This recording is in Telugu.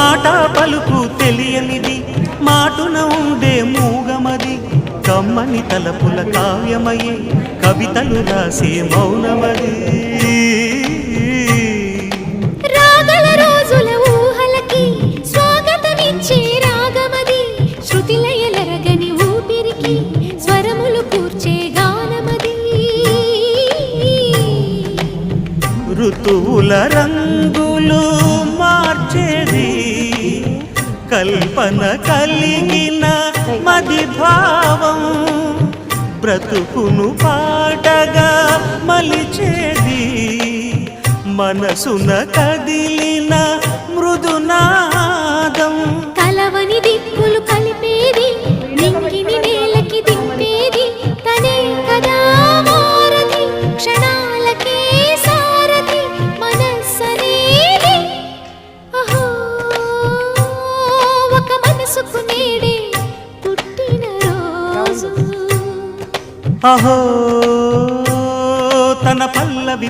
మాట పలుకు తెలియనిది మాటున ఉండే మూగమది కమ్మని తలపుల కావ్యమయే కవితలు రాసే మౌనమది రాగల రోజుల ఊహలకి స్వాగతమిచ్చే రాగమది శృతిలయలరగని ఊపిరికి స్వరములు కూర్చే గానమది ఋతువుల రంగులు మార్చేది కల్పన కలిగిన మది భావం బ్రతుకును పాటగా మలిచేది మనసున కదిలిన మృదునాదం కలవని దిక్కులు కలిపేది నింగిని నేలకి దింపేది తనే కదా మారది క్షణాలకే సారథి మనస్సనేది అహో ఒక మనసుకు నేడే పుట్టిన రోజు అహో తన పల్లవి